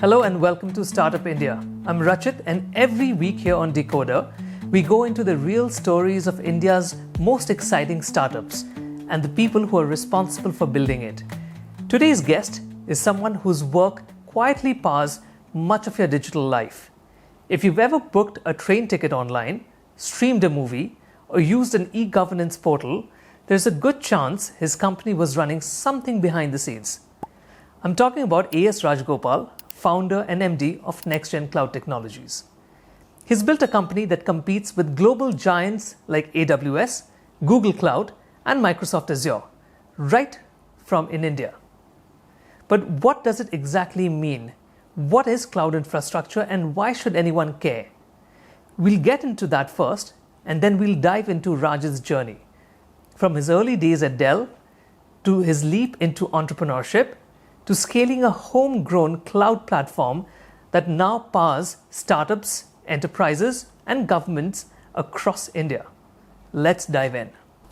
Hello and welcome to Startup India. I'm Rachit, and every week here on Decoder, we go into the real stories of India's most exciting startups and the people who are responsible for building it. Today's guest is someone whose work quietly powers much of your digital life. If you've ever booked a train ticket online, streamed a movie, or used an e-governance portal, there's a good chance his company was running something behind the scenes. I'm talking about A S Rajgopal, founder and MD of NextGen Cloud Technologies. He's built a company that competes with global giants like AWS, Google Cloud, and Microsoft Azure, right from in India. But what does it exactly mean? What is cloud infrastructure and why should anyone care? We'll get into that first, and then we'll dive into Raj's journey. From his early days at Dell, to his leap into entrepreneurship, to scaling a homegrown cloud platform that now powers startups, enterprises, and governments across India. Let's dive in.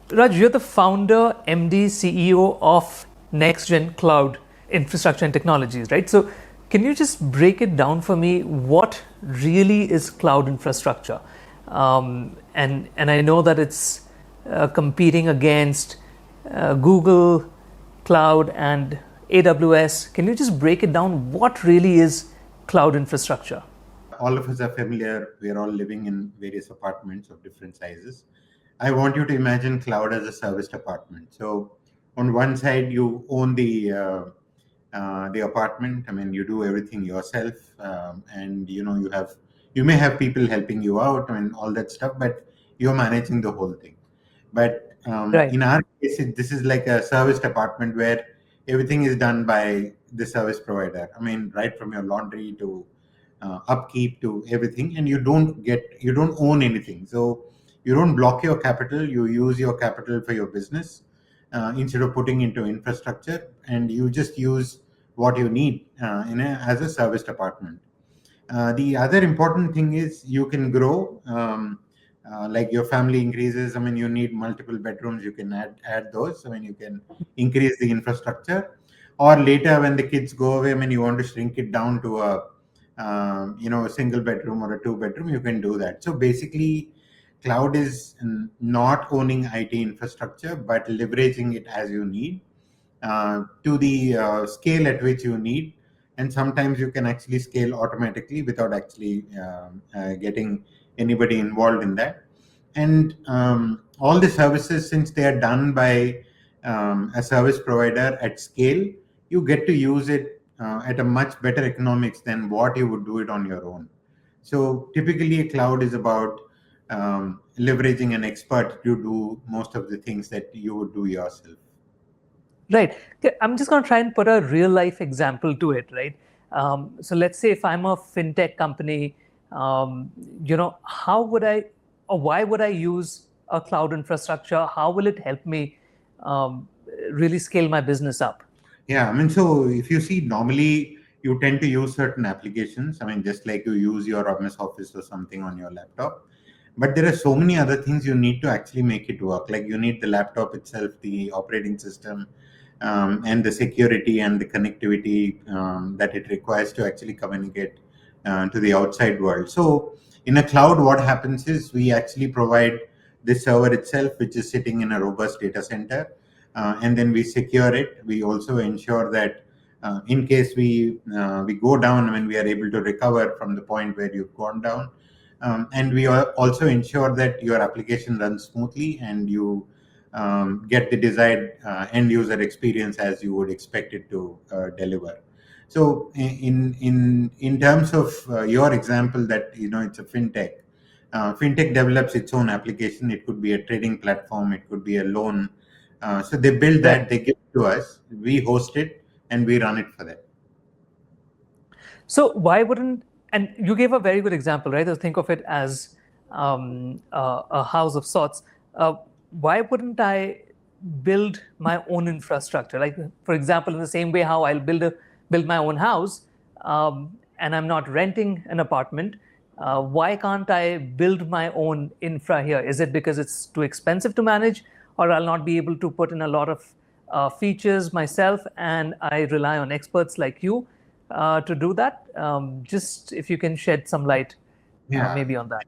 Raj, you're the founder, MD, CEO of NextGen Cloud Infrastructure and Technologies, right? So can you just break it down for me? What really is cloud infrastructure? And I know that it's competing against Google Cloud and AWS. Can you just break it down? What really is cloud infrastructure? All of us are familiar. We are all living in various apartments of different sizes. I want you to imagine cloud as a serviced apartment. So on one side, you own the apartment. I mean, you do everything yourself, and you may have people helping you out and all that stuff, but you're managing the whole thing. But Right. in our case, this is like a serviced apartment where everything is done by the service provider. I mean, right from your laundry to upkeep to everything, and you don't own anything. So you don't block your capital. You use your capital for your business instead of putting into infrastructure, and you just use what you need as a serviced apartment. The other important thing is you can grow. Like your family increases, I mean, you need multiple bedrooms, you can add those. I mean, you can increase the infrastructure, or later when the kids go away, I mean, you want to shrink it down to a single bedroom or a two bedroom, you can do that. So basically, cloud is not owning IT infrastructure, but leveraging it as you need, to the scale at which you need. And sometimes you can actually scale automatically without actually getting anybody involved in that. And all the services, since they are done by a service provider at scale, you get to use it at a much better economics than what you would do it on your own. So typically a cloud is about leveraging an expert to do most of the things that you would do yourself. Right. Okay, I'm just going to try and put a real life example to it, right? So let's say if I'm a fintech company, how would I, or why would I use a cloud infrastructure? How will it help me really scale my business up? Yeah, I mean, so if you see, normally you tend to use certain applications. I mean, just like you use your MS Office or something on your laptop. But there are so many other things you need to actually make it work. Like you need the laptop itself, the operating system, and the security and the connectivity that it requires to actually communicate to the outside world. So in a cloud, what happens is we actually provide the server itself, which is sitting in a robust data center, and then we secure it. We also ensure that in case we go down, when we are able to recover from the point where you've gone down, and we also ensure that your application runs smoothly and you get the desired end user experience as you would expect it to deliver. So in terms of your example, that it's a fintech. Fintech develops its own application. It could be a trading platform. It could be a loan. So they build that, they give it to us, we host it, and we run it for them. So why wouldn't, and you gave a very good example, right? So think of it as a house of sorts. Why wouldn't I build my own infrastructure? Like, for example, in the same way how I'll build my own house, and I'm not renting an apartment. Why can't I build my own infra here? Is it because it's too expensive to manage, or I'll not be able to put in a lot of features myself, and I rely on experts like you? to do that? Just if you can shed some light Yeah. maybe on that.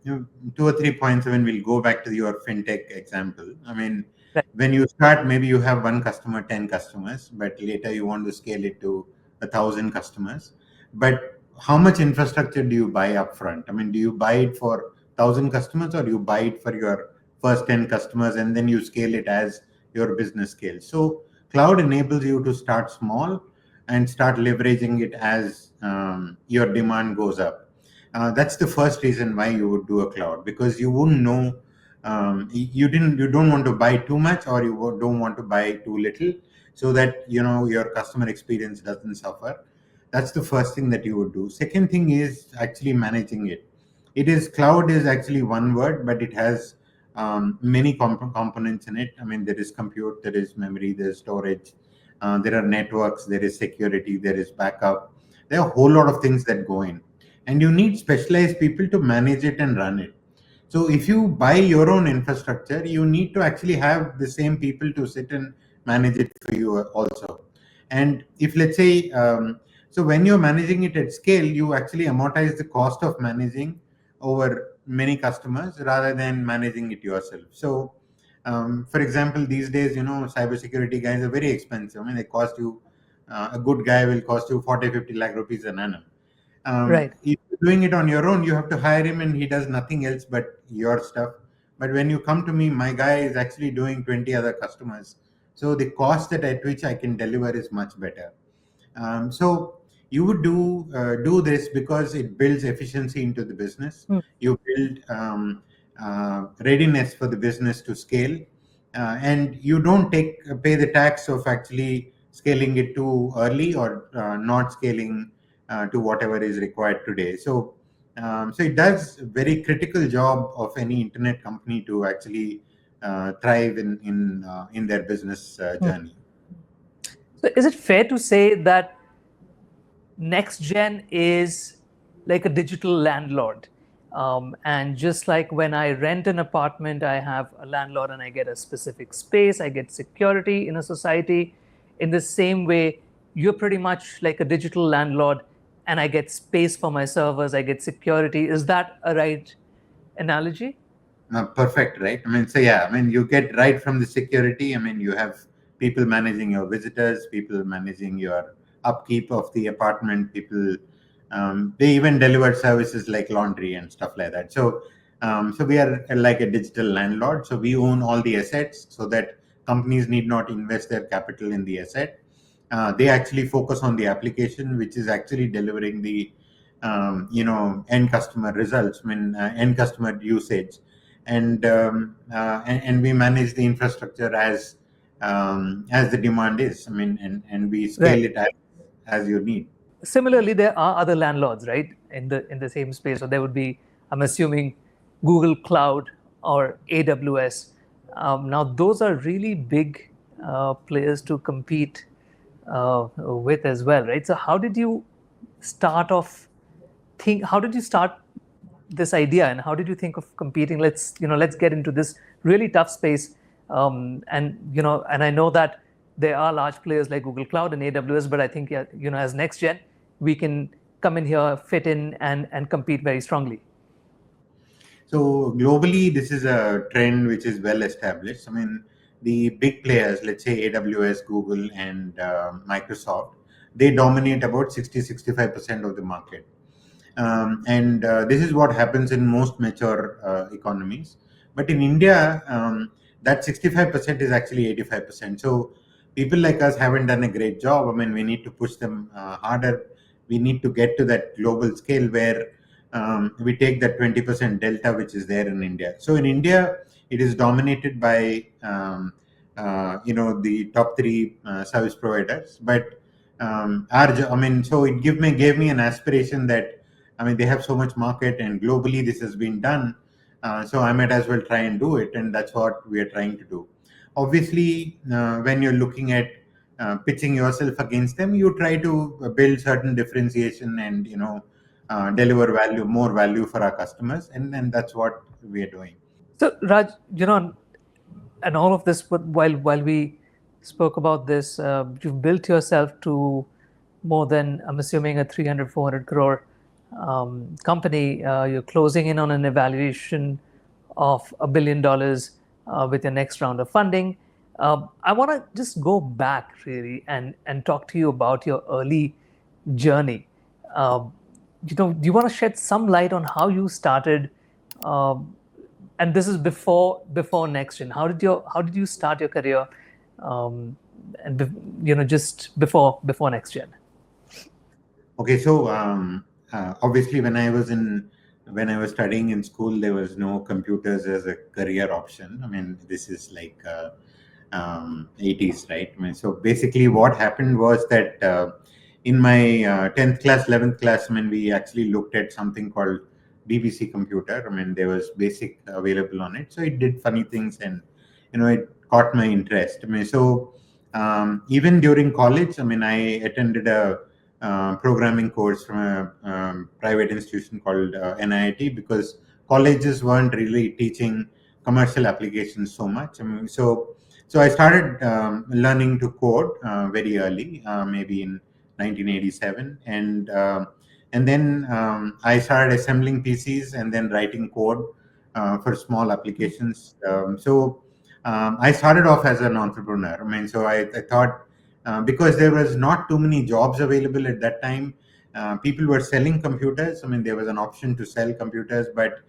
Two or 3 points. I mean, we'll go back to your fintech example. I mean, Right. when you start, maybe you have one customer, 10 customers, but later you want to scale it to 1,000 customers. But how much infrastructure do you buy upfront? I mean, do you buy it for 1,000 customers, or do you buy it for your first 10 customers and then you scale it as your business scales? So cloud enables you to start small and start leveraging it as your demand goes up. That's the first reason why you would do a cloud, because you wouldn't know, you don't want to buy too much, or don't want to buy too little, so that your customer experience doesn't suffer. That's the first thing that you would do. Second thing is actually managing it. It is Cloud is actually one word, but it has many components in it. I mean, there is compute, there is memory, there's storage, there are networks, there is security, there is backup. There are a whole lot of things that go in, and you need specialized people to manage it and run it. So if you buy your own infrastructure, you need to actually have the same people to sit and manage it for you also. And if, let's say, so when you're managing it at scale, you actually amortize the cost of managing over many customers rather than managing it yourself. So for example, these days, cybersecurity guys are very expensive. I mean, they cost you, a good guy will cost you 40, 50 lakh rupees an annum. Right. If you're doing it on your own, you have to hire him and he does nothing else but your stuff. But when you come to me, my guy is actually doing 20 other customers. So the cost at which I can deliver is much better. So you would do this because it builds efficiency into the business. Hmm. You build readiness for the business to scale, and you don't pay the tax of actually scaling it too early, or not scaling to whatever is required today. So it does a very critical job of any internet company to actually thrive in their business Hmm. journey. So is it fair to say that NextGen is like a digital landlord? And just like when I rent an apartment, I have a landlord and I get a specific space, I get security in a society. In the same way, you're pretty much like a digital landlord and I get space for my servers, I get security. Is that a right analogy? Perfect, right? I mean, so yeah, I mean, you get right from the security. I mean, you have people managing your visitors, people managing your upkeep of the apartment, people, they even deliver services like laundry and stuff like that. So we are like a digital landlord. So we own all the assets, so that companies need not invest their capital in the asset. They actually focus on the application, which is actually delivering the end customer results. I mean, end customer usage, and we manage the infrastructure as the demand is. I mean, and we scale Right. it as you need. Similarly, there are other landlords, right, in the same space. So there would be, I'm assuming, Google Cloud or AWS. Now, those are really big players to compete with as well, right? So how did you start off? How did you start this idea, and how did you think of competing? Let's get into this really tough space. And I know that there are large players like Google Cloud and AWS, but I think, yeah, as NextGen, we can come in here, fit in, and compete very strongly. So globally, this is a trend which is well established. I mean, the big players, let's say AWS, Google, and Microsoft, they dominate about 60-65% of the market. And this is what happens in most mature economies. But in India, that 65% is actually 85%. So people like us haven't done a great job. I mean, we need to push them harder. We need to get to that global scale where we take that 20% delta which is there in India. So in India, it is dominated by the top three service providers. But I mean, so it gave me an aspiration that, I mean, they have so much market, and globally this has been done. So I might as well try and do it, and that's what we are trying to do. Obviously, when you're looking at pitching yourself against them, you try to build certain differentiation and deliver more value for our customers, and that's what we are doing. So Raj, and all of this, while we spoke about this, you've built yourself to more than, I'm assuming, a 300, 400 crore company. You're closing in on an evaluation of $1 billion with your next round of funding. I want to just go back really and talk to you about your early journey. Do you want to shed some light on how you started? And this is before NextGen. How did you start your career? Um, and just before NextGen. Okay, so obviously, when I was studying in school, there was no computers as a career option. I mean, this is like 80s, right? I mean, so basically, what happened was that in my 10th class, 11th class, I mean, we actually looked at something called BBC computer. I mean, there was basic available on it, so it did funny things, and it caught my interest. I mean, so even during college, I mean, I attended a programming course from a private institution called NIT, because colleges weren't really teaching commercial applications so much. I mean, so I started learning to code very early, maybe in 1987, and then I started assembling PCs and then writing code for small applications. I started off as an entrepreneur. I mean, so I thought, because there was not too many jobs available at that time. People were selling computers. I mean, there was an option to sell computers, but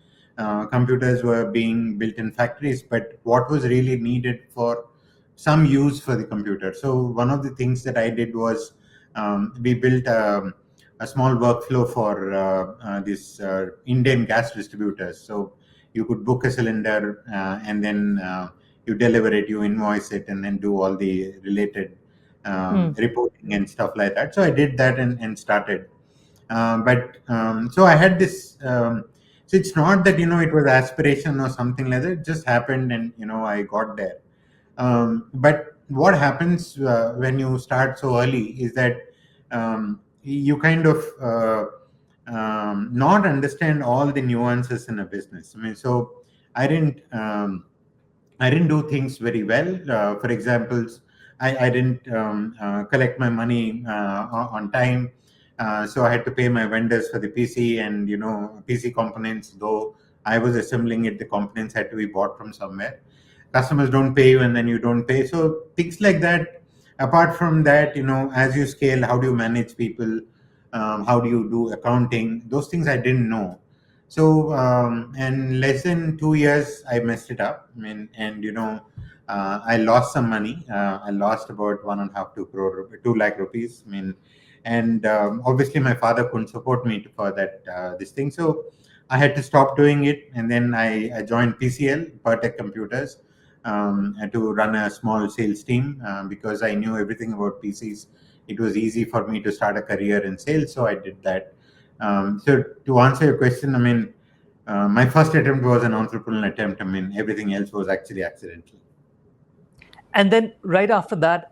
computers were being built in factories. But what was really needed for some use for the computer? So one of the things that I did was, we built a small workflow for these Indian gas distributors. So you could book a cylinder, and then you deliver it, you invoice it, and then do all the related reporting and stuff like that. So I did that and started. So I had this. So it's not that it was aspiration or something like that. It just happened, and I got there. But what happens when you start so early is that you kind of not understand all the nuances in a business. I mean, so I didn't. I didn't do things very well. For examples, I didn't collect my money on time, so I had to pay my vendors for the PC, and PC components. Though I was assembling it, the components had to be bought from somewhere. Customers don't pay you, and then you don't pay. So things like that. Apart from that, as you scale, how do you manage people? How do you do accounting? Those things I didn't know. So, in less than 2 years, I messed it up. I mean, and I lost some money. I lost about 1.5, 2 crore, 2 lakh rupees. I mean, and obviously my father couldn't support me for that this thing. So I had to stop doing it, and then I joined PCL, Pertec Computers, to run a small sales team, because I knew everything about PCs. It was easy for me to start a career in sales, so I did that. So to answer your question, I mean, my first attempt was an entrepreneurial attempt. I mean, everything else was actually accidental. And then right after that,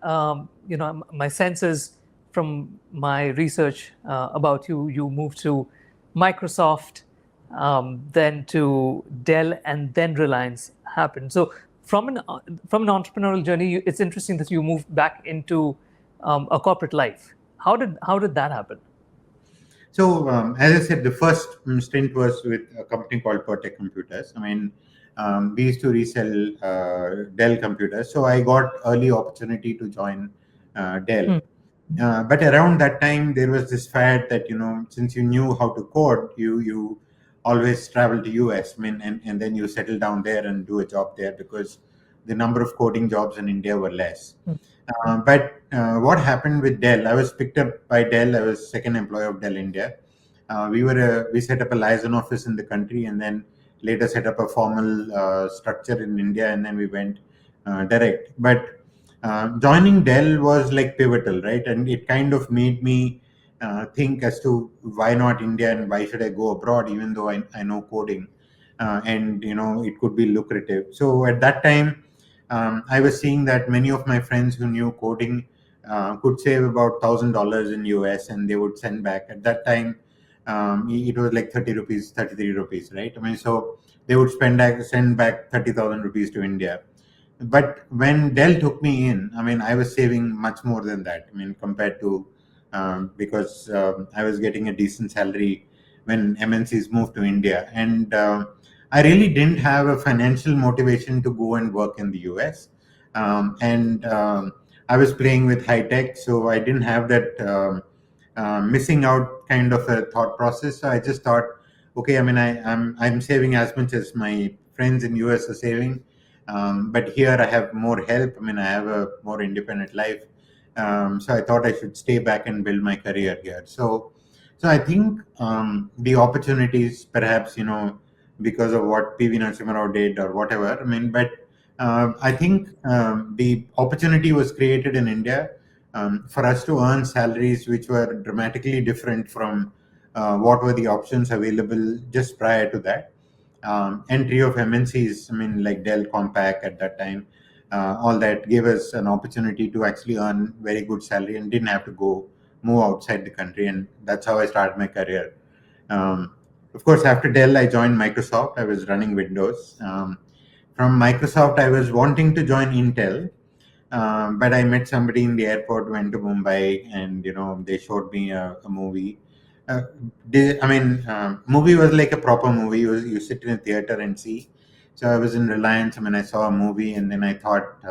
my sense is from my research about you, you moved to Microsoft, then to Dell, and then Reliance happened. So from an entrepreneurial journey, it's interesting that you moved back into a corporate life. How did that happen? So, as I said, the first stint was with a company called Pertec Computers. I mean, we used to resell Dell computers. So I got early opportunity to join Dell. Hmm. But around that time, there was this fad that, since you knew how to code, you always travel to US. I mean, and then you settle down there and do a job there, because the number of coding jobs in India were less. Hmm. But what happened with Dell? I was picked up by Dell. I was second employee of Dell India. We set up a liaison office in the country, and then later set up a formal structure in India, and then we went direct. But joining Dell was like pivotal, right? And it kind of made me think as to why not India, and why should I go abroad, even though I know coding, and it could be lucrative. So at that time, I was seeing that many of my friends who knew coding could save about $1,000 in US, and they would send back. At that time, it was like 30 rupees, 33 rupees, right? I mean, so they would send back 30,000 rupees to India. But when Dell took me in, I mean, I was saving much more than that. I mean, compared to because I was getting a decent salary when MNCs moved to India, and I really didn't have a financial motivation to go and work in the US. And I was playing with high tech, so I didn't have that missing out kind of a thought process. So I just thought, okay, I mean, I'm saving as much as my friends in US are saving, but here I have more help. I mean, I have a more independent life. So I thought I should stay back and build my career here. So I think the opportunities, perhaps, because of what PV Narasimha Rao did or whatever. I mean, but I think the opportunity was created in India for us to earn salaries which were dramatically different from what were the options available just prior to that. Entry of MNCs, I mean, like Dell Compaq at that time, all that gave us an opportunity to actually earn very good salary and didn't have to go move outside the country. And that's how I started my career. Of course, after Dell, I joined Microsoft. I was running Windows. From Microsoft, I was wanting to join Intel, but I met somebody in the airport, went to Mumbai, and they showed me a movie. Movie was like a proper movie. You sit in a theater and see. So I was in Reliance. I mean, I saw a movie, and then I thought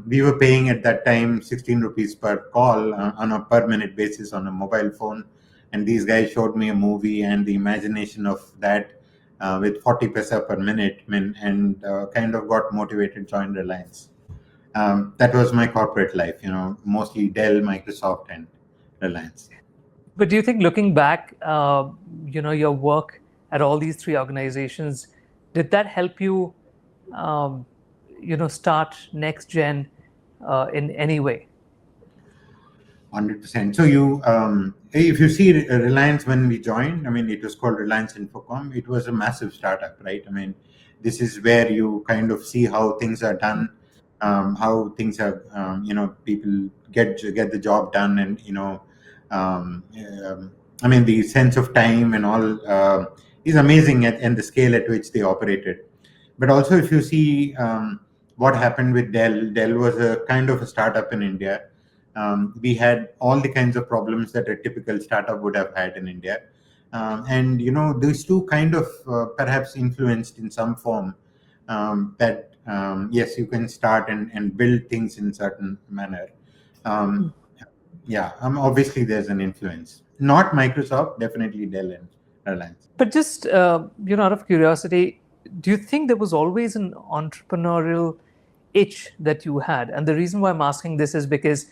we were paying at that time 16 rupees per call on a per minute basis on a mobile phone, and these guys showed me a movie, and the imagination of that with 40 paisa per minute, I mean, and kind of got motivated, joined Reliance. That was my corporate life, mostly Dell, Microsoft, and Reliance. But do you think, looking back, your work at all these three organizations, did that help you, start NextGen in any way? 100%. So if you see Reliance when we joined, I mean, it was called Reliance Infocom. It was a massive startup, right? I mean, this is where you kind of see how things are done, how things are, people get the job done, and I mean, the sense of time and all is amazing and the scale at which they operated. But also, if you see what happened with Dell was a kind of a startup in India. We had all the kinds of problems that a typical startup would have had in India. And these two kind of perhaps influenced in some form that yes, you can start and build things in certain manner. Um, yeah, obviously there's an influence. Not Microsoft, definitely Dell and Reliance. But just out of curiosity, do you think there was always an entrepreneurial itch that you had? And the reason why I'm asking this is because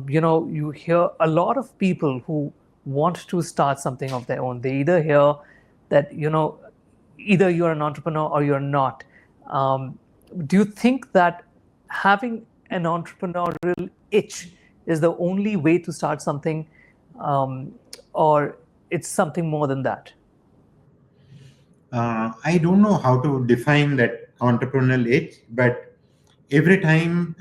you hear a lot of people who want to start something of their own. They either hear that either you're an entrepreneur or you're not. Do you think that having an entrepreneurial itch is the only way to start something, or it's something more than that? I don't know how to define that entrepreneurial itch, but every time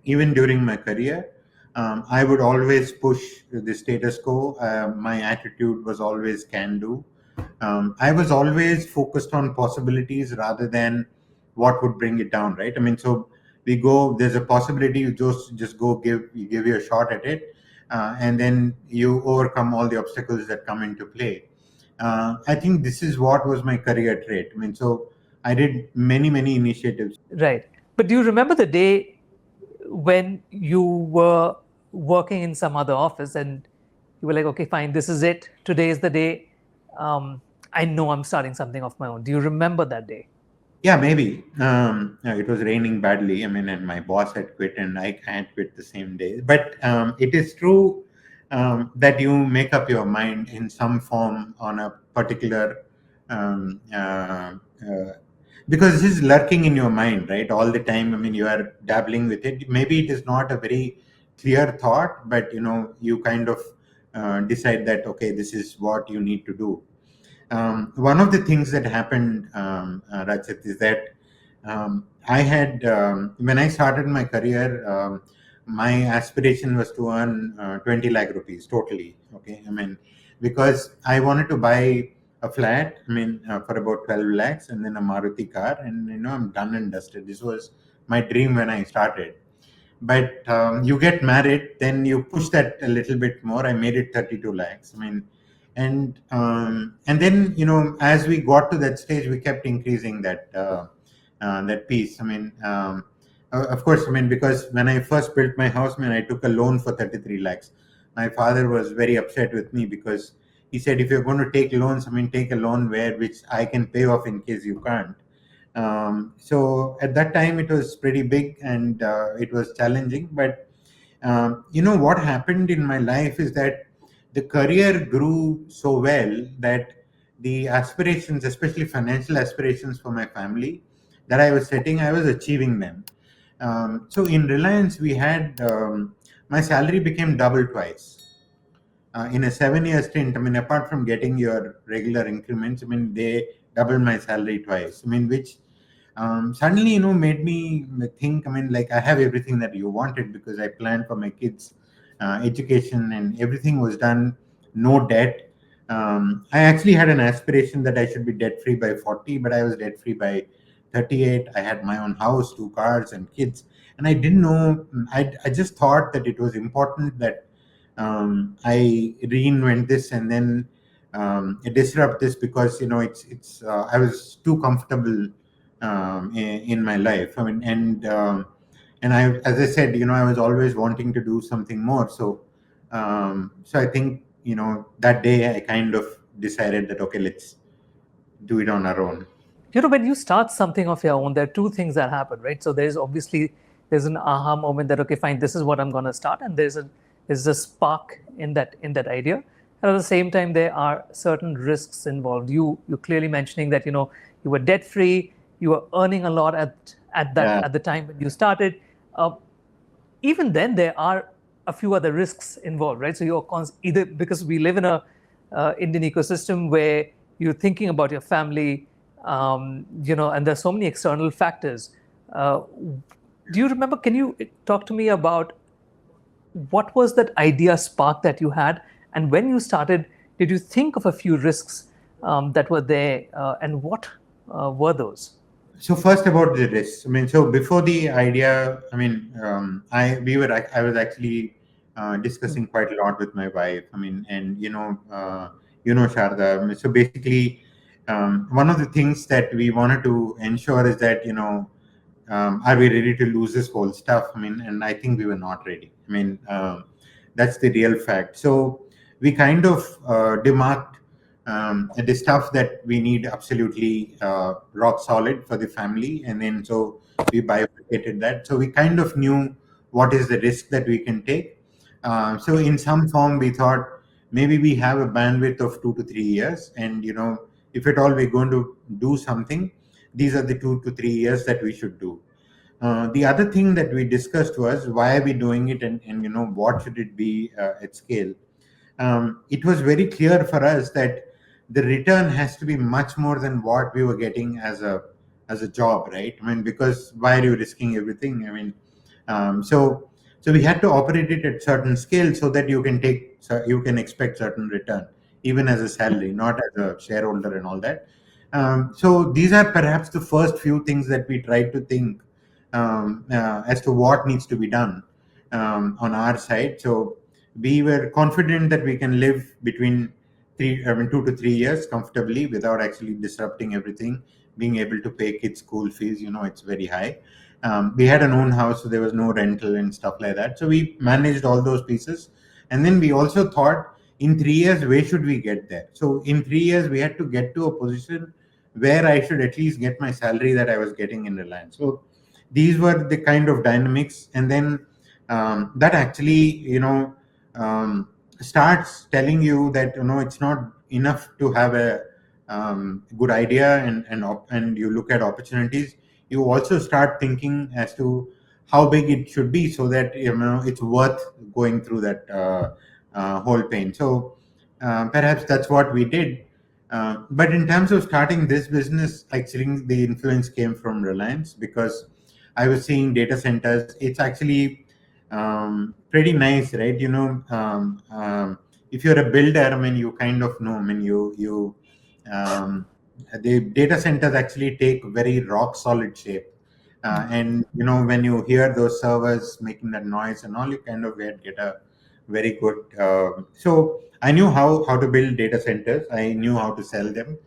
even during my career, I would always push the status quo. My attitude was always can do. I was always focused on possibilities rather than what would bring it down, right? I mean, so there's a possibility, you just go give you a shot at it, and then you overcome all the obstacles that come into play. I think this is what was my career trait. I mean, so I did many initiatives. Right. But do you remember the day when you were working in some other office and you were like, okay, fine, this is it. Today is the day. I know I'm starting something of my own. Do you remember that day? Yeah, maybe. It was raining badly. I mean, and my boss had quit, and I can't quit the same day. But it is true that you make up your mind in some form on a particular, um, uh, uh, because this is lurking in your mind, right, all the time. I mean, you are dabbling with it. Maybe it is not a very clear thought, but you kind of decide that okay, this is what you need to do. One of the things that happened, Rajat, is that I had, when I started my career, my aspiration was to earn 20 lakh rupees totally. Okay. I mean, because I wanted to buy a flat, I mean, for about 12 lakhs and then a Maruti car, and, I'm done and dusted. This was my dream when I started. but you get married, then you push that a little bit more. I made it 32 lakhs. I mean, and then, as we got to that stage, we kept increasing that piece. I mean, of course, I mean, because when I first built my house, I mean, I took a loan for 33 lakhs. My father was very upset with me because he said, if you're going to take loans, I mean, take a loan which I can pay off in case you can't. So at that time, it was pretty big, and it was challenging. But what happened in my life is that the career grew so well that the aspirations, especially financial aspirations for my family that I was setting, I was achieving them. So in Reliance, we had my salary became double twice in a 7 year stint. I mean, apart from getting your regular increments, I mean, they doubled my salary twice. I mean, which suddenly, made me think. I mean, like, I have everything that you wanted because I planned for my kids' education, and everything was done, no debt. I actually had an aspiration that I should be debt free by 40, but I was debt free by 38. I had my own house, two cars, and kids. And I didn't know, I just thought that it was important that I reinvent this and then disrupt this, because I was too comfortable in my life. I mean, and I, as I said, I was always wanting to do something more. So I think, that day I kind of decided that, okay, let's do it on our own. When you start something of your own, there are two things that happen, right? So there's an aha moment that, okay, fine, this is what I'm going to start, and there's a spark in that idea. And at the same time, there are certain risks involved. You're clearly mentioning that you were debt free, you were earning a lot Yeah. at the time when you started. Uh, Even then, there are a few other risks involved, right? So you're either, because we live in a Indian ecosystem where you're thinking about your family, and there's so many external factors. Uh, do you remember? Can you talk to me about what was that idea spark that you had, and when you started, did you think of a few risks that were there, and what were those? So first, about the risks. I mean, so before the idea, I mean, I was actually discussing quite a lot with my wife. I mean, and Sharda. I mean, so basically, one of the things that we wanted to ensure is that, are we ready to lose this whole stuff? I mean, and I think we were not ready. I mean, that's the real fact. So we kind of demarked the stuff that we need absolutely rock solid for the family, and then so we bifurcated that. So we kind of knew what is the risk that we can take. So in some form, we thought maybe we have a bandwidth of 2 to 3 years, and if at all we're going to do something, these are the 2 to 3 years that we should do. The other thing that we discussed was, why are we doing it, and what should it be at scale. It was very clear for us that the return has to be much more than what we were getting as a job, right? I mean, because why are you risking everything? I mean, so we had to operate it at certain scale so that you can expect certain return, even as a salary, not as a shareholder and all that. So these are perhaps the first few things that we tried to think as to what needs to be done on our side. So we were confident that we can live between 2 to 3 years comfortably without actually disrupting everything, being able to pay kids school fees. It's very high. We had an own house, so there was no rental and stuff like that. So we managed all those pieces. And then we also thought, in 3 years, where should we get there? So in 3 years, we had to get to a position where I should at least get my salary that I was getting in Reliance. So these were the kind of dynamics. And then that actually, um, starts telling you that, it's not enough to have a good idea, and you look at opportunities. You also start thinking as to how big it should be, so that it's worth going through that whole pain. So perhaps that's what we did. But in terms of starting this business, actually the influence came from Reliance, because I was seeing data centers. It's actually pretty nice, right? If you're a builder, I mean, you kind of know. I mean, um, the data centers actually take very rock solid shape. And when you hear those servers making that noise and all, you kind of get a very good. So I knew how to build data centers. I knew how to sell them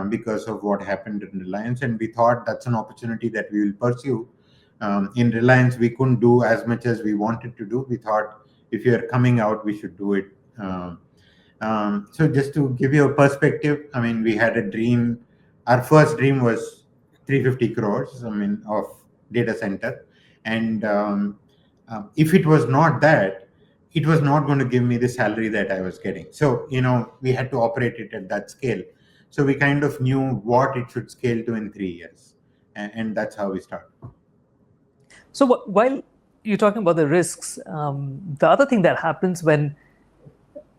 because of what happened in Reliance, and we thought that's an opportunity that we will pursue. In Reliance, we couldn't do as much as we wanted to do. We thought if you're coming out, we should do it. So just to give you a perspective, I mean, we had a dream. Our first dream was 350 crores, I mean, of data center. And if it was not that, it was not going to give me the salary that I was getting. So, we had to operate it at that scale. So we kind of knew what it should scale to in 3 years. And that's how we started. So while you're talking about the risks, the other thing that happens when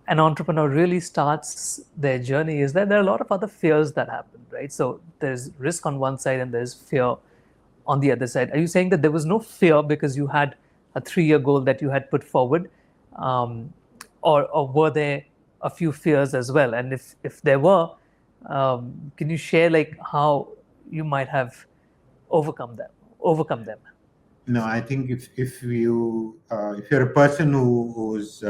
an entrepreneur really starts their journey is that there are a lot of other fears that happen, right? So there's risk on one side and there's fear on the other side. Are you saying that there was no fear because you had a 3-year goal that you had put forward, or were there a few fears as well? And if there were, can you share like how you might have overcome them? No, I think if you're a person who's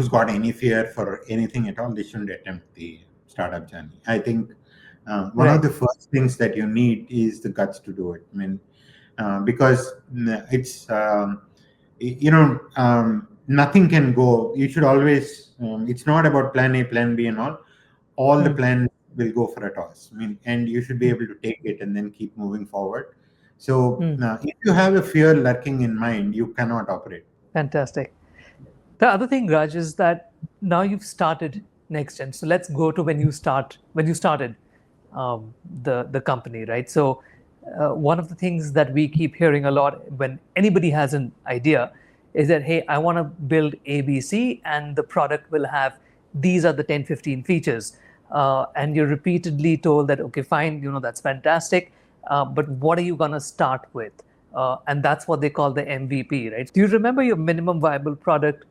got any fear for anything at all, they shouldn't attempt the startup journey. I think one of Right. the first things that you need is the guts to do it. I mean, because it's nothing can go. You should always. It's not about plan A, plan B, and all. All the Hmm. plans will go for a toss. I mean, and you should be able to take it and then keep moving forward. So Hmm. if you have a fear lurking in mind, you cannot operate. Fantastic. The other thing, Raj, is that now you've started NextGen. So let's go to when you started the company, right? So one of the things that we keep hearing a lot when anybody has an idea is that, hey, I want to build ABC and the product will have these are the 10, 15 features. And you're repeatedly told that, okay, fine, that's fantastic. But what are you going to start with? And that's what they call the MVP, right? Do you remember your minimum viable product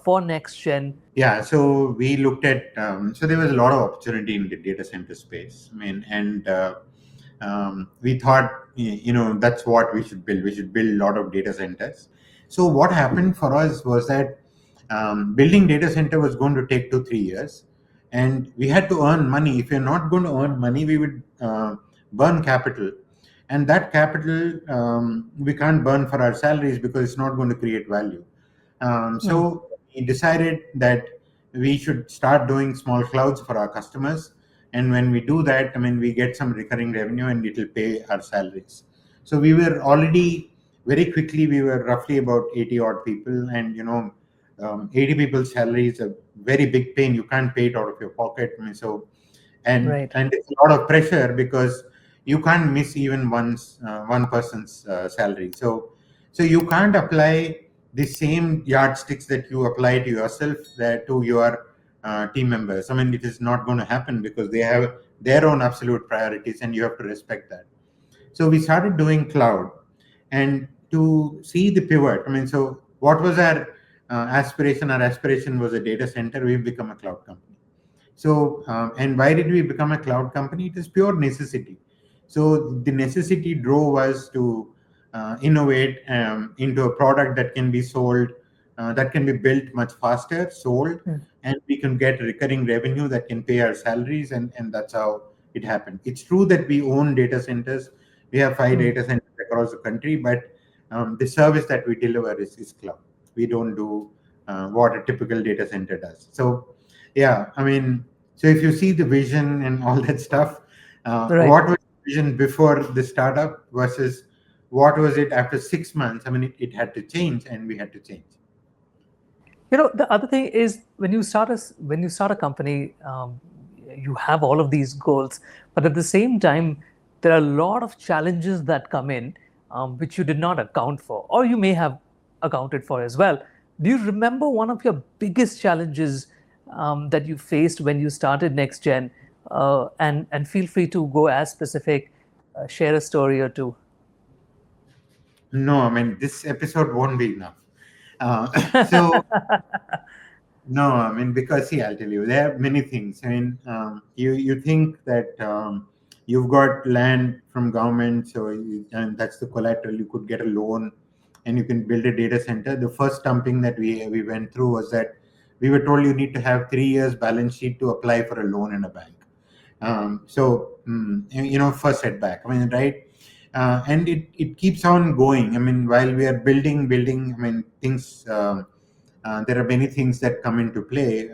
for NextGen? Yeah, so we looked at, so there was a lot of opportunity in the data center space. I mean, and we thought, that's what we should build. We should build a lot of data centers. So what happened for us was that building data center was going to take 2 3 years, and we had to earn money. If you're not going to earn money, we would burn capital, and that capital we can't burn for our salaries because it's not going to create value. Hmm. So we decided that we should start doing small clouds for our customers. And when we do that, I mean, we get some recurring revenue and it will pay our salaries. So we were already very quickly, we were roughly about 80 odd people. And, 80 people's salary is a very big pain. You can't pay it out of your pocket. I mean, so Right. and it's a lot of pressure because you can't miss even one person's salary. So you can't apply the same yardsticks that you apply to yourself to your team members. I mean, it is not going to happen because they have their own absolute priorities, and you have to respect that. So we started doing cloud, and to see the pivot. I mean, so what was our aspiration? Our aspiration was a data center. We've become a cloud company. So, and why did we become a cloud company? It is pure necessity. So the necessity drove us to innovate into a product that can be sold, that can be built much faster, sold, Hmm. and we can get recurring revenue that can pay our salaries, and that's how it happened. It's true that we own data centers. We have five Hmm. data centers across the country, but the service that we deliver is cloud. We don't do what a typical data center does. So yeah, I mean, so if you see the vision and all that stuff, Right. what was the vision before the startup versus what was it after 6 months? I mean, it had to change, and we had to change. The other thing is when you start a company, you have all of these goals, but at the same time, there are a lot of challenges that come in, which you did not account for, or you may have accounted for as well. Do you remember one of your biggest challenges that you faced when you started NextGen? And feel free to go as specific, share a story or two. No, I mean, this episode won't be enough. So no, because see, I'll tell you, there are many things. I mean, you think that you've got land from government, and that's the collateral. You could get a loan, and you can build a data center. The first stumping that we went through was that we were told you need to have 3 years balance sheet to apply for a loan in a bank. First setback. I mean, right? And it keeps on going. I mean, while we are building. I mean, things. There are many things that come into play,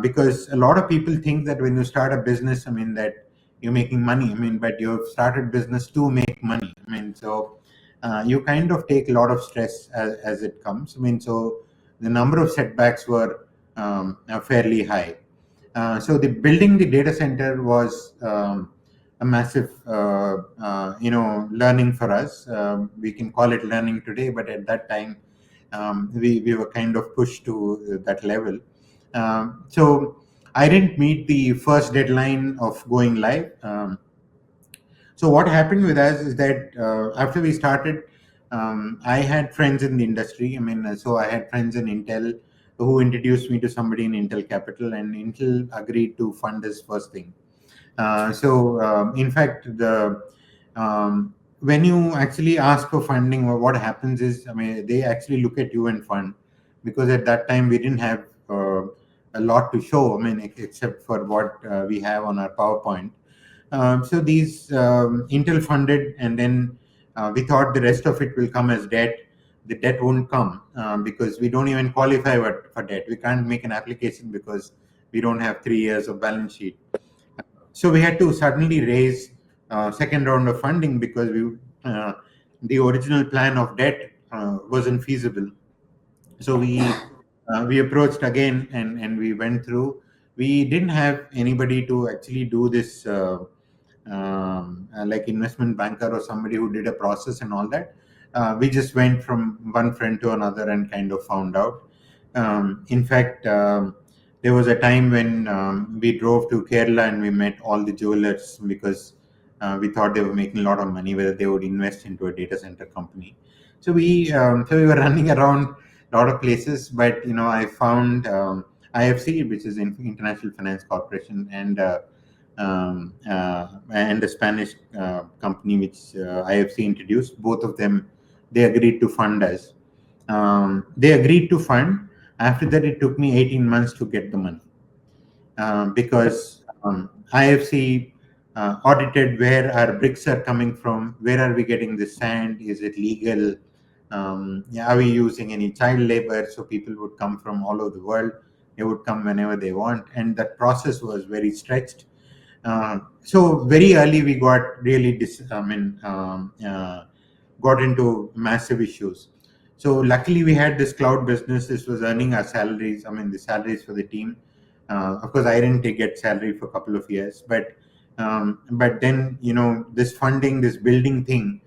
because a lot of people think that when you start a business, I mean, that you're making money. I mean, but you've started business to make money. I mean, so you kind of take a lot of stress as it comes. I mean, so the number of setbacks were fairly high. So the building the data center was a massive, learning for us. We can call it learning today, but at that time, we were kind of pushed to that level. So I didn't meet the first deadline of going live. So what happened with us is that after we started, I had friends in the industry. I mean, so I had friends in Intel who introduced me to somebody in Intel Capital, and Intel agreed to fund this first thing. In fact, the when you actually ask for funding, what happens is, I mean, they actually look at you and fund, because at that time we didn't have a lot to show. I mean, except for what we have on our PowerPoint. So these Intel funded, and then we thought the rest of it will come as debt. The debt won't come because we don't even qualify for debt. We can't make an application because we don't have 3 years of balance sheet. So we had to suddenly raise second round of funding because the original plan of debt wasn't feasible. So we approached again, and we went through. We didn't have anybody to actually do this, like investment banker or somebody who did a process and all that. We just went from one friend to another and kind of found out. In fact, there was a time when we drove to Kerala and we met all the jewelers because we thought they were making a lot of money, whether they would invest into a data center company. So we were running around a lot of places, but I found IFC, which is International Finance Corporation, and a Spanish company which IFC introduced. Both of them, they agreed to fund us. They agreed to fund. After that, it took me 18 months to get the money because IFC audited where our bricks are coming from, where are we getting the sand, is it legal, are we using any child labor? So people would come from all over the world. They would come whenever they want, and that process was very stretched. So very early we got really got into massive issues. So luckily we had this cloud business. This was earning our salaries. I mean, the salaries for the team. Of course, I didn't get salary for a couple of years, but then this funding, this building thing,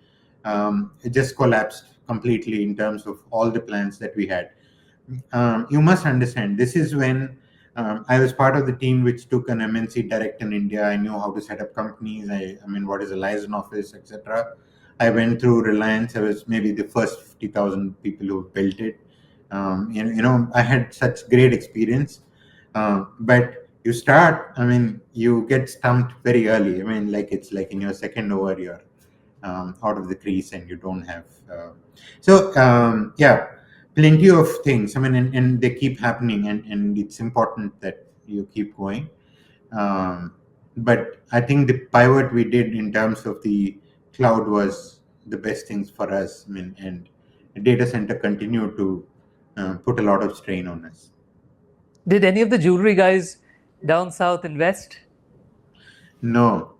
it just collapsed completely in terms of all the plans that we had. You must understand, this is when I was part of the team which took an MNC direct in India. I knew how to set up companies. I mean, what is a liaison office, etc. I went through Reliance. I was maybe the first 50,000 people who built it. I had such great experience. But you start, I mean, you get stumped very early. I mean, like it's like in your second over, you're out of the crease and you don't have. Yeah, plenty of things. I mean, and they keep happening, and it's important that you keep going. But I think the pivot we did in terms of the cloud was the best things for us. I mean, and the data center continued to put a lot of strain on us. Did any of the jewelry guys down south invest? No.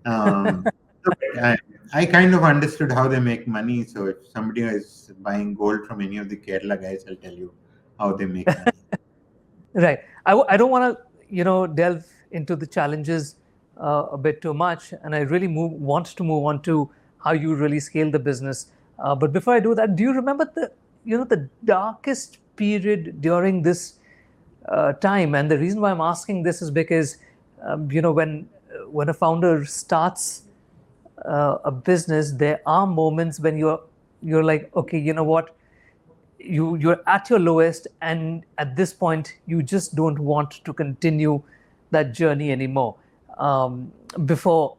Um, I kind of understood how they make money. So if somebody is buying gold from any of the Kerala guys, I'll tell you how they make money. Right. I don't want to, delve into the challenges a bit too much, and I really want to move on to how you really scale the business. But before I do that, do you remember the darkest period during this time? And the reason why I'm asking this is because, when a founder starts a business, there are moments when you're like, okay, you know what, you're at your lowest, and at this point you just don't want to continue that journey anymore. before,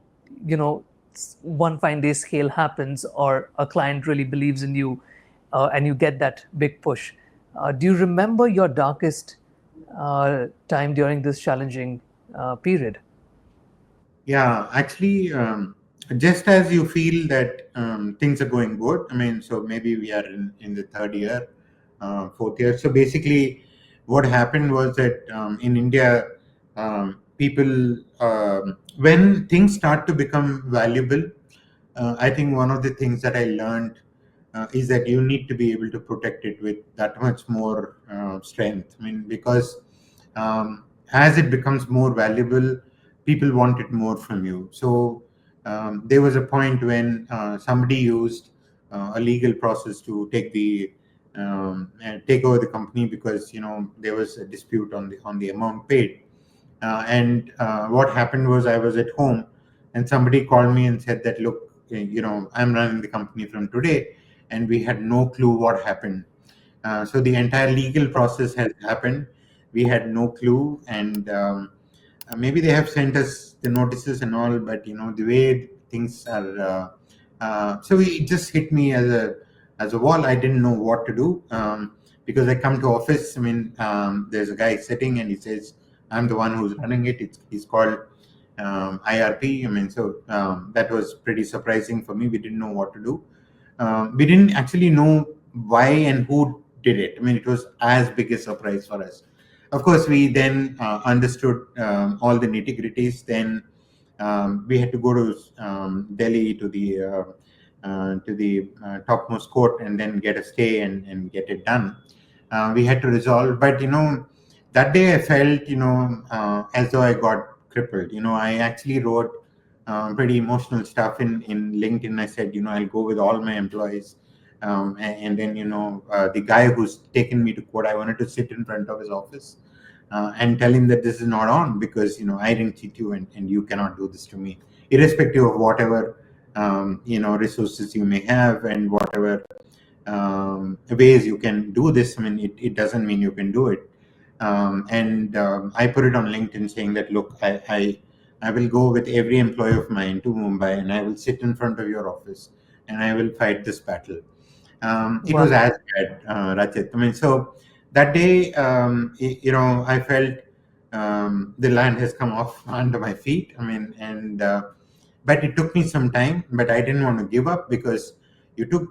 one fine day scale happens or a client really believes in you, and you get that big push. Do you remember your darkest time during this challenging period? Yeah, actually, just as you feel that things are going good, I mean, so maybe we are in the third year, fourth year. So basically, what happened was that in India, people, when things start to become valuable, I think one of the things that I learned is that you need to be able to protect it with that much more strength. I mean, because as it becomes more valuable, people want it more from you. So there was a point when somebody used a legal process to take over the company because there was a dispute on the amount paid. And what happened was I was at home, and somebody called me and said that, look, I'm running the company from today, and we had no clue what happened. So the entire legal process has happened. We had no clue, and maybe they have sent us the notices and all, but the way things are, so it just hit me as a wall. I didn't know what to do, because I come to office. I mean, there's a guy sitting, and he says, "I'm the one who's running it." He's called IRP. I mean, so that was pretty surprising for me. We didn't know what to do. We didn't actually know why and who did it. I mean, it was as big a surprise for us. Of course, we then understood all the nitty gritties. Then we had to go to Delhi to the topmost court and then get a stay and get it done. We had to resolve, but that day I felt as though I got crippled. I actually wrote pretty emotional stuff in LinkedIn. I said, I'll go with all my employees. And then, the guy who's taken me to court, I wanted to sit in front of his office and tell him that this is not on because, I didn't cheat you and you cannot do this to me, irrespective of whatever, resources you may have and whatever ways you can do this. I mean, it doesn't mean you can do it. And I put it on LinkedIn saying that, look, I will go with every employee of mine to Mumbai and I will sit in front of your office and I will fight this battle. It was Wow. as bad, Rachit. I mean, so that day, I felt the land has come off under my feet. I mean, and but it took me some time, but I didn't want to give up because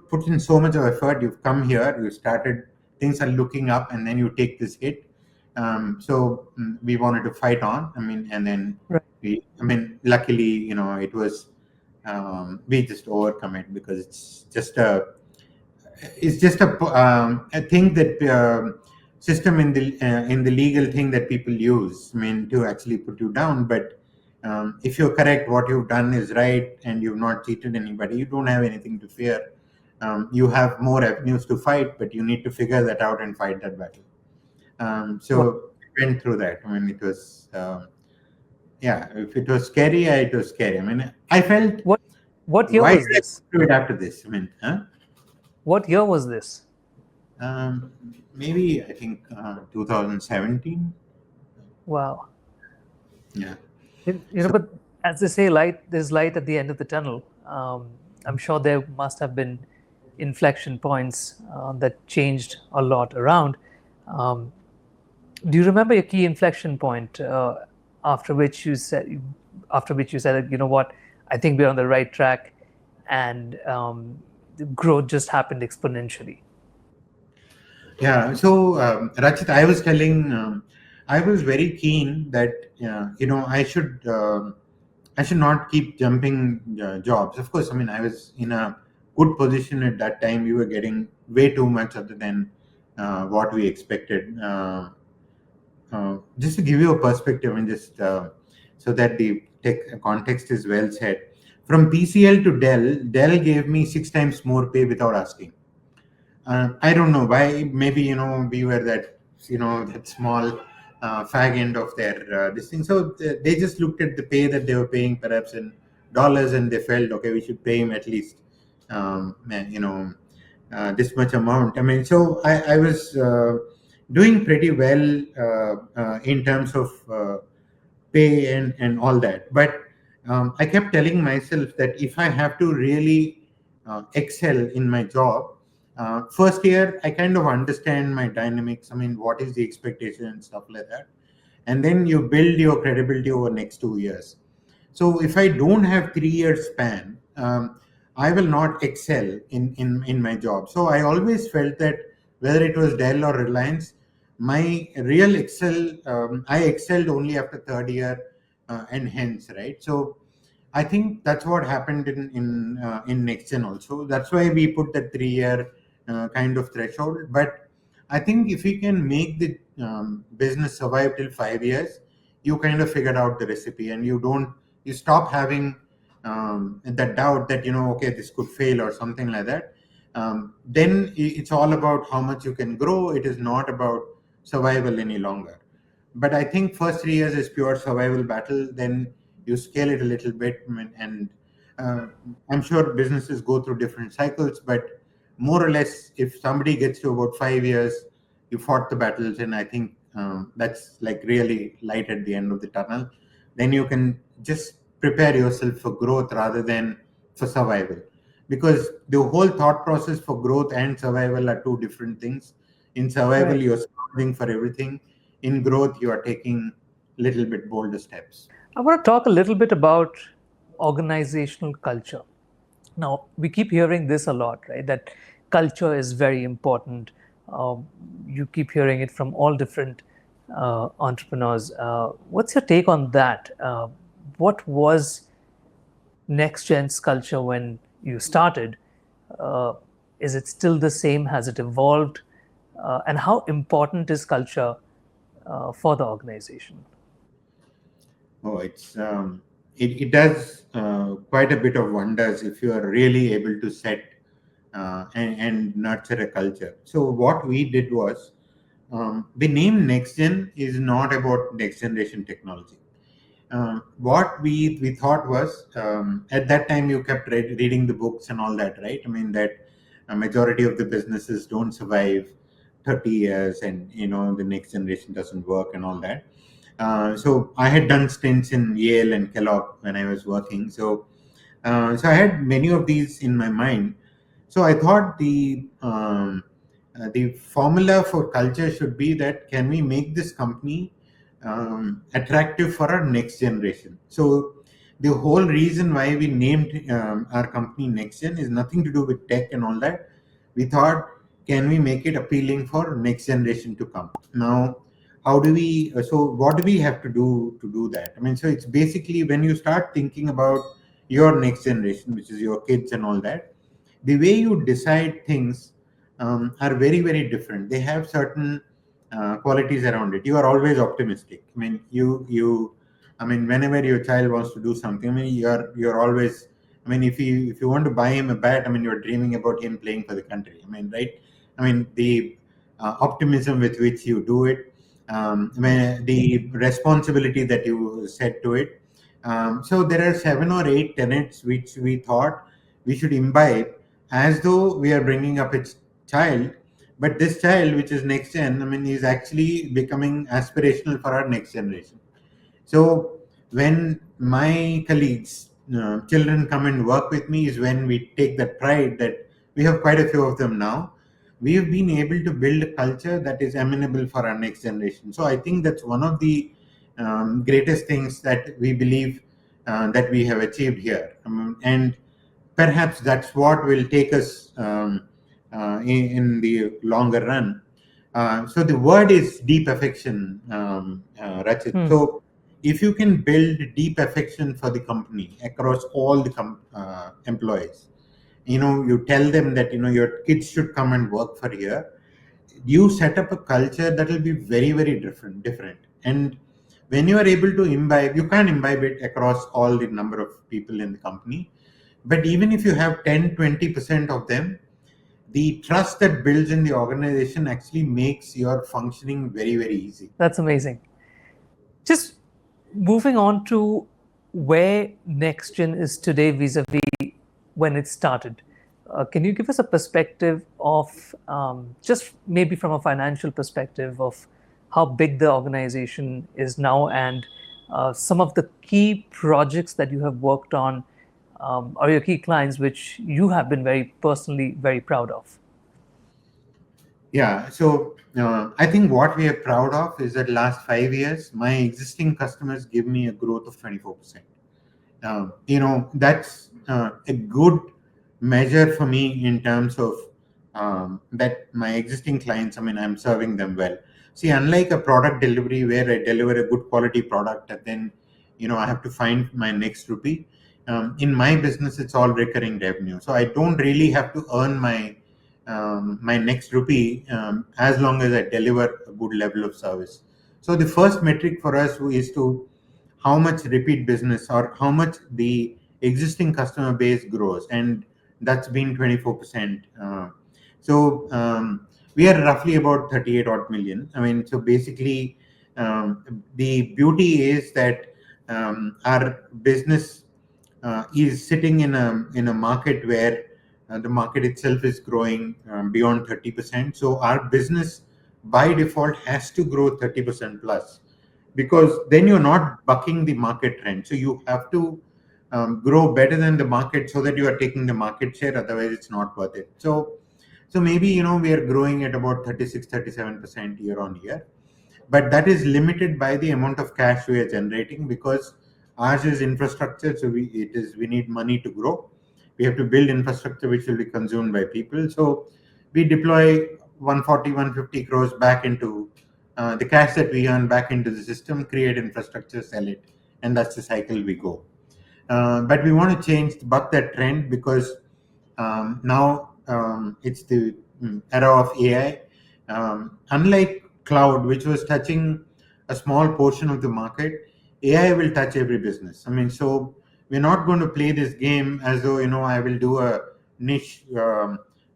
put in so much of effort. You've come here, you started, things are looking up, and then you take this hit. So we wanted to fight on. I mean, and then Right. luckily, it was we just overcome it because it's just a thing that system in the legal thing that people use. I mean, to actually put you down. But if you're correct, what you've done is right, and you've not cheated anybody, you don't have anything to fear. You have more avenues to fight, but you need to figure that out and fight that battle. Wow. So I went through that. I mean, it was yeah. If it was scary, it was scary. I mean, I felt, What year why was did I this? do it after this? I mean, huh? What year was this? Um, Maybe I think 2017. Wow. Yeah. So But as they say, there's light at the end of the tunnel. I'm sure there must have been inflection points that changed a lot around. Um, do you remember your key inflection point after which you said, that, what, I think we're on the right track, and the growth just happened exponentially? yeah. So Rachit, I was telling, I was very keen that I should not keep jumping jobs. Of course, I mean I was in a good position at that time. We were getting way too much other than what we expected. Just to give you a perspective and just so that the tech context is well said, from PCL to Dell gave me 6 times more pay without asking. I don't know why. Maybe we were that small fag end of their this thing. So they just looked at the pay that they were paying, perhaps in dollars, and they felt, okay, we should pay him at least this much amount. I mean, so I was doing pretty well in terms of pay and all that. But I kept telling myself that if I have to really excel in my job, first year I kind of understand my dynamics. I mean, what is the expectation and stuff like that, and then you build your credibility over next 2 years. So if I don't have 3 years span, I will not excel in my job. So I always felt that whether it was Dell or Reliance, my real I excelled only after third year, and hence, right? So I think that's what happened in NextGen also. That's why we put that 3 year kind of threshold. But I think if we can make the business survive till 5 years, you kind of figured out the recipe, and you stop having that doubt that okay, this could fail or something like that. Then it's all about how much you can grow. It is not about survival any longer. But I think first 3 years is pure survival battle. Then you scale it a little bit, and uh, I'm sure businesses go through different cycles, but more or less, if somebody gets to about 5 years, you fought the battles, and I think that's like really light at the end of the tunnel. Then you can just prepare yourself for growth rather than for survival, because the whole thought process for growth and survival are two different things. In survival, Right. you're scrambling for everything. In growth, you are taking little bit bolder steps. I want to talk a little bit about organizational culture. Now, we keep hearing this a lot, right? That culture is very important. You keep hearing it from all different entrepreneurs. What's your take on that? What was NextGen's culture when you started? Uh, is it still the same? Has it evolved? And how important is culture for the organization? Oh, it does quite a bit of wonders if you are really able to set and nurture a culture. So what we did was, the name NextGen is not about next generation technology. What we thought was, at that time you kept reading the books and all that, right? I mean that a majority of the businesses don't survive 30 years, and the next generation doesn't work and all that. So I had done stints in Yale and Kellogg when I was working. So I had many of these in my mind. So I thought the formula for culture should be that can we make this company attractive for our next generation. So the whole reason why we named our company NextGen is nothing to do with tech and all that. We thought, can we make it appealing for next generation to come? Now, how do we? So what do we have to do that? I mean, so it's basically when you start thinking about your next generation, which is your kids and all that, the way you decide things are very very different. They have certain qualities around it. You are always optimistic. I mean, I mean, whenever your child wants to do something, I mean, you're always. I mean, if you want to buy him a bat, I mean, you're dreaming about him playing for the country. I mean, right? I mean, the optimism with which you do it, I mean, the responsibility that you set to it. So there are 7 or 8 tenets which we thought we should imbibe as though we are bringing up its child. But this child, which is next gen, I mean, is actually becoming aspirational for our next generation. So when my colleagues, children come and work with me, is when we take that pride that we have quite a few of them now. We have been able to build a culture that is amenable for our next generation. So I think that's one of the greatest things that we believe that we have achieved here. And perhaps that's what will take us in the longer run. So the word is deep affection, Rachit. Hmm. So if you can build deep affection for the company across all the employees, you tell them that your kids should come and work for here. You set up a culture that will be very very different. And when you are able to imbibe, you can't imbibe it across all the number of people in the company, but even if you have 10-20% of them, the trust that builds in the organization actually makes your functioning very very easy. That's amazing. Just moving on to where NextGen is today vis-a-vis when it started. Can you give us a perspective of just maybe from a financial perspective of how big the organization is now and some of the key projects that you have worked on, or your key clients which you have been very personally very proud of? Yeah. So I think what we are proud of is that last 5 years, my existing customers give me a growth of 24%. That's a good measure for me in terms of that my existing clients, I mean, I'm serving them well. See, unlike a product delivery where I deliver a good quality product and then I have to find my next rupee. In my business, it's all recurring revenue, so I don't really have to earn my next rupee as long as I deliver a good level of service. So the first metric for us is to how much repeat business or how much the existing customer base grows, and that's been 24%. So we are roughly about 38 odd million. I mean, so basically, the beauty is that our business is sitting in a market where the market itself is growing beyond 30%. So our business by default has to grow 30% plus, because then you're not bucking the market trend. So you have to grow better than the market so that you are taking the market share. Otherwise, it's not worth it. So maybe we are growing at about 36-37% year on year, but that is limited by the amount of cash we are generating, because ours is infrastructure. So we need money to grow. We have to build infrastructure which will be consumed by people. So we deploy 140 150 crores back into the cash that we earn back into the system, create infrastructure, sell it, and that's the cycle we go. But we want to buck that trend, because now it's the era of AI. Unlike cloud, which was touching a small portion of the market, AI will touch every business. I mean, so we're not going to play this game as though I will do a niche,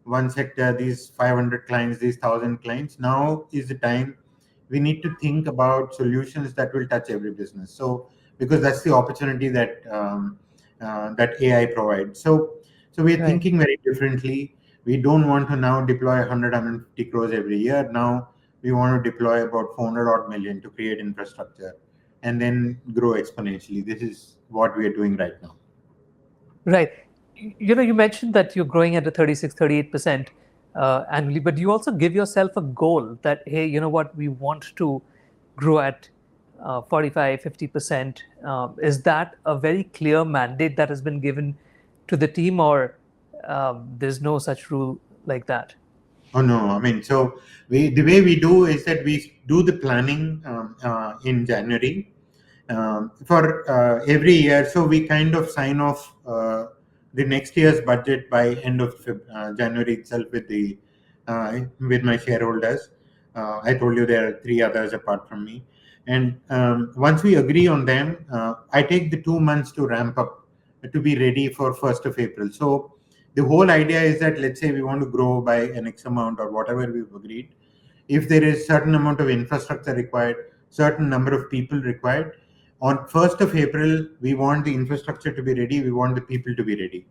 one sector, these 500 clients, these 1,000 clients. Now is the time we need to think about solutions that will touch every business. So because that's the opportunity that AI provides. So we're Right. thinking very differently. We don't want to now deploy 100, 150 crores every year. Now we want to deploy about 400 odd million to create infrastructure and then grow exponentially. This is what we are doing right now. Right. You mentioned that you're growing at a 36, 38% annually, but you also give yourself a goal that, hey, you know what, we want to grow at 45, 50%. Is that a very clear mandate that has been given to the team, or there's no such rule like that? Oh no, I mean, so the way we do is that we do the planning in January for every year. So we kind of sign off the next year's budget by end of January itself with my shareholders. I told you there are three others apart from me, and once we agree on them, I take the 2 months to ramp up to be ready for 1st of April. So the whole idea is that, let's say we want to grow by an X amount or whatever we've agreed. If there is certain amount of infrastructure required, certain number of people required, on 1st of April, we want the infrastructure to be ready. We want the people to be ready.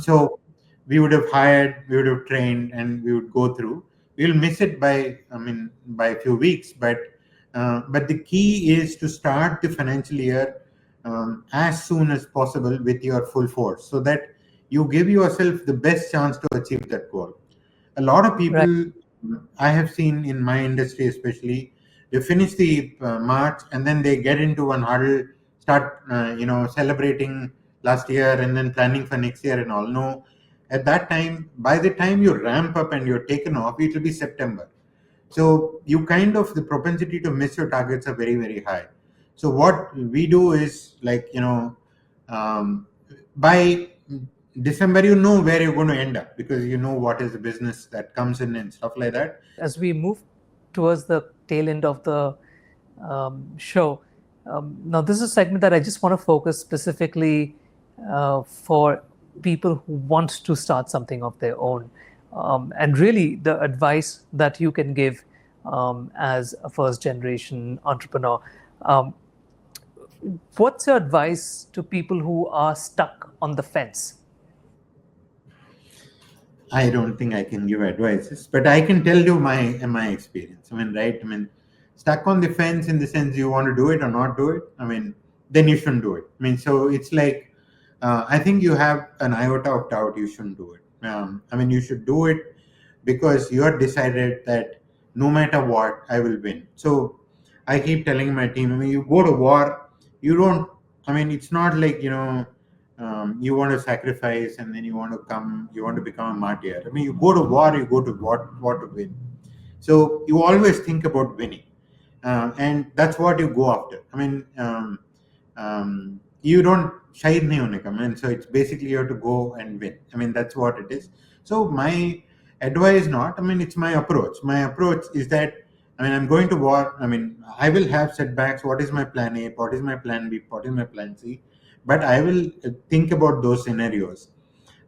So we would have hired, we would have trained, and we would go through. We'll miss it by a few weeks, but the key is to start the financial year as soon as possible with your full force, so that you give yourself the best chance to achieve that goal. A lot of Right. people I have seen in my industry, especially, they finish the March and then they get into one huddle, start celebrating last year and then planning for next year and all. No, at that time, by the time you ramp up and you're taken off, it will be September. So you kind of, the propensity to miss your targets are very, very high. So what we do is, like, by December, you know where you're going to end up, because you know what is the business that comes in and stuff like that. As we move towards the tail end of the show, now this is a segment that I just want to focus specifically for people who want to start something of their own, and really the advice that you can give as a first generation entrepreneur. Um, what's your advice to people who are stuck on the fence? I don't think I can give advices, but I can tell you my experience. I mean, right? I mean, stuck on the fence in the sense you want to do it or not do it, I mean, then you shouldn't do it. I mean, so it's like, I think you have an iota of doubt, you shouldn't do it. I mean, you should do it because you are decided that no matter what, I will win. So I keep telling my team, I mean, you go to war, you don't, I mean, it's not like, you want to sacrifice and then you want to come, you want to become a martyr. I mean, you go to war, you go to war to win. So you always think about winning, and that's what you go after. I mean, you don't shy nahi hone ka. I mean, so it's basically you have to go and win. I mean, that's what it is. So my advice not. I mean, it's my approach. My approach is that, I mean, I'm going to war. I mean, I will have setbacks. What is my plan A? What is my plan B? What is my plan C? But I will think about those scenarios.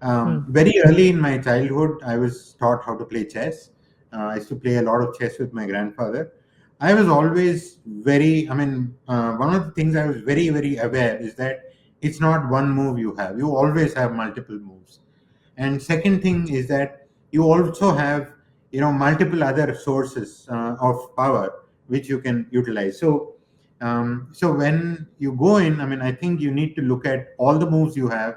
Hmm. Very early in my childhood, I was taught how to play chess. I used to play a lot of chess with my grandfather. I was always very, I mean, one of the things I was very, very aware is that it's not one move you have. You always have multiple moves. And second thing is that you also have, multiple other sources of power which you can utilize. So when you go in, I mean, I think you need to look at all the moves you have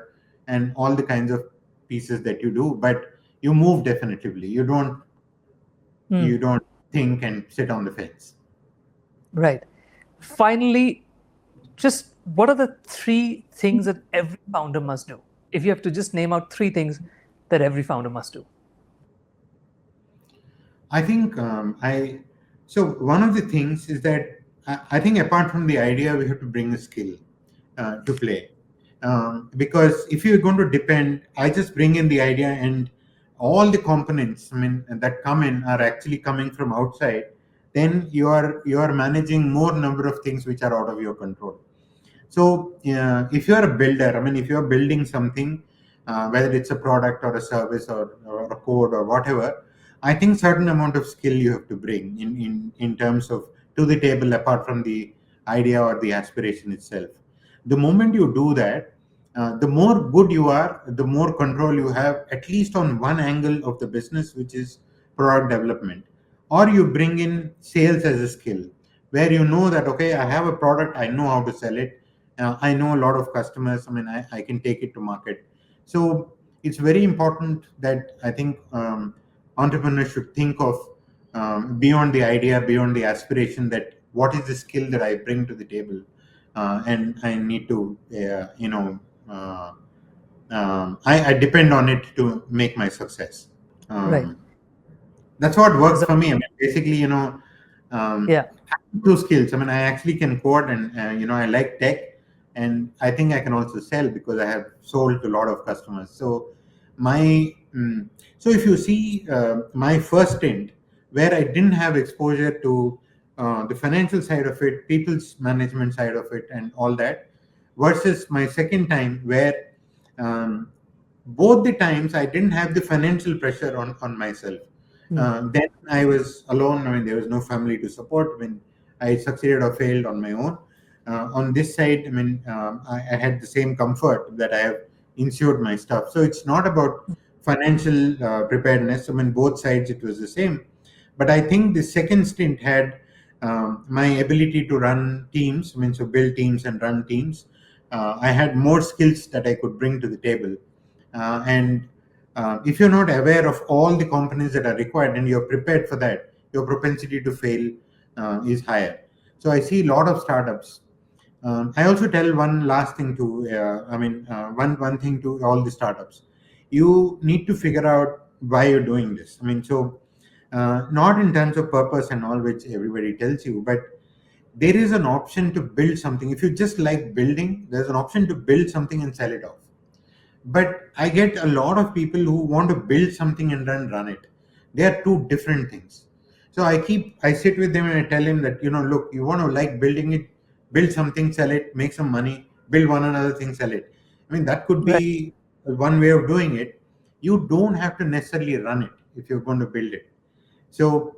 and all the kinds of pieces that you do, but you move definitively. Hmm. You don't think and sit on the fence. Right. Finally, just what are the three things that every founder must do? If you have to just name out three things that every founder must do. I think so. One of the things is that I think apart from the idea, we have to bring a skill to play. Because if you're going to depend, I just bring in the idea and all the components, I mean, that come in are actually coming from outside. Then you are managing more number of things which are out of your control. So, if you are a builder, I mean, if you are building something, whether it's a product or a service or a code or whatever, I think certain amount of skill you have to bring in terms of to the table apart from the idea or the aspiration itself. The moment you do that, the more good you are, the more control you have, at least on one angle of the business, which is product development. Or you bring in sales as a skill, where you know that, okay, I have a product, I know how to sell it, I know a lot of customers. I mean, I can take it to market. So it's very important that I think entrepreneurs should think of beyond the idea, beyond the aspiration, that what is the skill that I bring to the table, and I need to, I depend on it to make my success. Right. Um, that's what works So, for me. I mean, basically, yeah. two skills. I mean, I actually can code, and I like tech, and I think I can also sell because I have sold to a lot of customers. So my so if you see my first stint where I didn't have exposure to the financial side of it, people's management side of it, and all that, versus my second time where um, both the times I didn't have the financial pressure on myself. Hmm. Then I was alone. I mean, there was no family to support when I succeeded or failed on my own. On this side, I mean, I had the same comfort that I have insured my stuff. So it's not about financial preparedness. I mean, both sides it was the same. But I think the second stint had my ability to run teams. I mean, so build teams and run teams. I had more skills that I could bring to the table, and if you're not aware of all the components that are required and you're prepared for that, your propensity to fail is higher. So I see a lot of startups. I also tell one last thing to, one thing to all the startups. You need to figure out why you're doing this. I mean, so not in terms of purpose and all, which everybody tells you, but there is an option to build something. If you just like building, there's an option to build something and sell it off. But I get a lot of people who want to build something and then run it. They are two different things. So I sit with them and I tell him that, look, you want to like building it, build something, sell it, make some money, build one another thing, sell it. I mean, that could Right. be one way of doing it. You don't have to necessarily run it if you're going to build it. So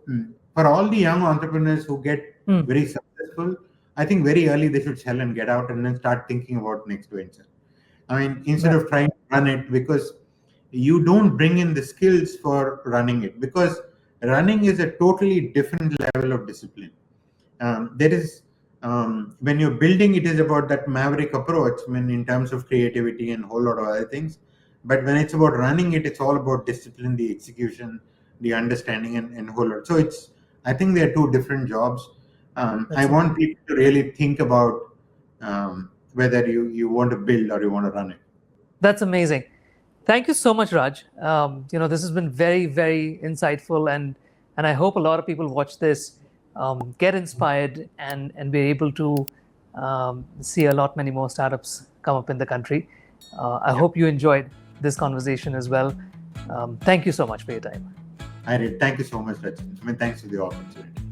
for all the young entrepreneurs who get Hmm. very successful, I think very early they should sell and get out and then start thinking about next venture. I mean, instead Right. of trying to run it, because you don't bring in the skills for running it, because running is a totally different level of discipline. there is when you're building, it is about that maverick approach. I mean, in terms of creativity and a whole lot of other things. But when it's about running it, it's all about discipline, the execution, the understanding, and whole lot. So I think they're two different jobs. I want people to really think about whether you want to build or you want to run it. That's amazing. Thank you so much, Raj. This has been very, very insightful, and I hope a lot of people watch this, get inspired, and be able to see a lot many more startups come up in the country. I hope you enjoyed this conversation as well. Thank you so much for your time. I did. Thank you so much, Rachit. I mean, thanks for the opportunity.